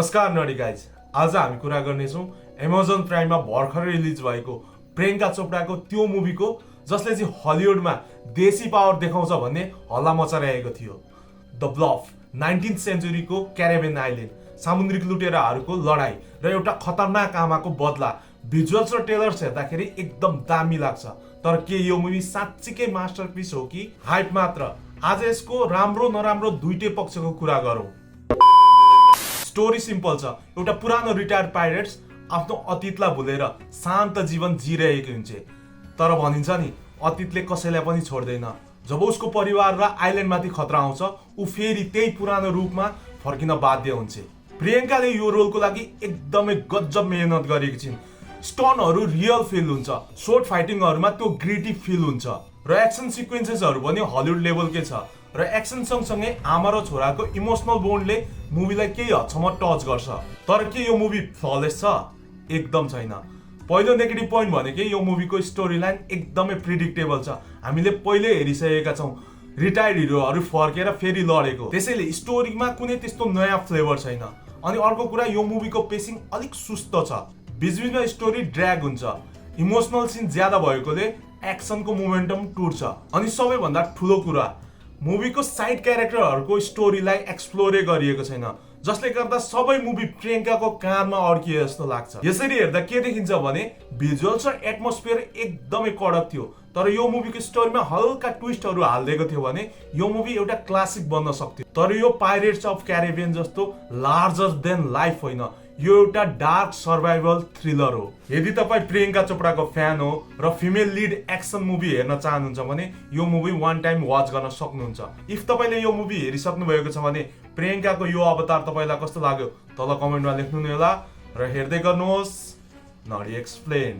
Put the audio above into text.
नमस्कार nerdy guys, आज हामी कुरा गर्नेछौँ एमाजोन प्राइममा भर्खरै रिलिज भएको प्रियङ्का चोपडाको त्यो मुभीको जसले चाहिँ हलिउडमा देशी पावर देखाउँछ भन्ने हल्ला मचाइरहेको थियो। द ब्लफ 19th सेन्चुरीको क्यारेबियन आइल्यान्ड सामुद्रिक लुटेराहरूको लडाई र एउटा खतरनाक आमाको बदला। भिजुअल्स र ट्रेलर्स हेर्दाखेरि एकदम दामी लाग्छ, तर के यो मुभी साँच्चीकै मास्टरपिस हो कि हाइप मात्र? आज यसको राम्रो नराम्रो दुईटै पक्षको कुरा गरौँ। स्टोरी सिम्पल छ। एउटा पुरानो रिटायर्ड पाइरेट्स आफ्नो अतीतलाई भुलेर शान्त जीवन जिरहेको हुन्छ, तर भनिन्छ नि अतीतले कसैलाई पनि छोड्दैन। जब उसको परिवार र आइल्यान्डमाथि खतरा आउँछ, ऊ फेरि त्यही पुरानो रूपमा फर्किन बाध्य हुन्छ। प्रियङ्काले यो रोलको लागि एकदमै गजब मेहनत गरेकी छिन्। स्टनहरू रियल फिल हुन्छ, शोर्ट फाइटिङहरूमा त्यो ग्रिटी फिल हुन्छ र एक्सन सिक्वेन्सेसहरू पनि हलिउड लेभलकै छ। र एक्सन सँगसँगै आमा र छोराको इमोसनल बोन्डले मुभीलाई केही हदसम्म टच गर्छ। तर के यो मुभी फ्ललेस छ? एकदम छैन। पहिलो नेगेटिभ पोइन्ट भनेकै यो मुभीको स्टोरी लाइन एकदमै प्रिडिक्टेबल छ। हामीले पहिले हेरिसकेका छौँ रिटायर्ड हिरोहरू फर्केर फेरि लडेको, त्यसैले स्टोरीमा कुनै त्यस्तो नयाँ फ्लेभर छैन। अनि अर्को कुरा, यो मुभीको पेसिङ अलिक सुस्त छ। बिचबिचमा स्टोरी ड्र्याग हुन्छ, इमोसनल सिन ज्यादा भएकोले एक्सनको मोमेन्टम टुट्छ। अनि सबैभन्दा ठुलो कुरा, मुभीको साइड क्यारेक्टरहरूको स्टोरीलाई एक्सप्लोरै गरिएको छैन, जसले गर्दा सबै मुभी प्रियङ्काको कानमा अड्किए जस्तो लाग्छ। यसरी हेर्दा के देखिन्छ भने भिजुअल्स र एटमोस्फियर एकदमै कडक थियो, तर यो मुभीको स्टोरीमा हल्का ट्विस्टहरू हालिदिएको थियो भने यो मुभी एउटा क्लासिक बन्न सक्थ्यो। तर यो पाइरेट्स अफ क्यारेबियन जस्तो लार्जर देन लाइफ होइन, यो एउटा डार्क सर्भाइभल थ्रिलर हो। यदि तपाईँ प्रियङ्का चोपडाको फ्यान हो र फिमेल लिड एक्सन मुभी हेर्न चाहनुहुन्छ भने यो मुभी वान टाइम वाच गर्न सक्नुहुन्छ। इफ तपाईँले यो मुभी हेरिसक्नु भएको छ भने प्रियङ्काको यो अवतार तपाईँलाई कस्तो लाग्यो तल कमेन्टमा लेख्नु नि होला र हेर्दै गर्नुहोस् नर्डी एक्सप्लेन।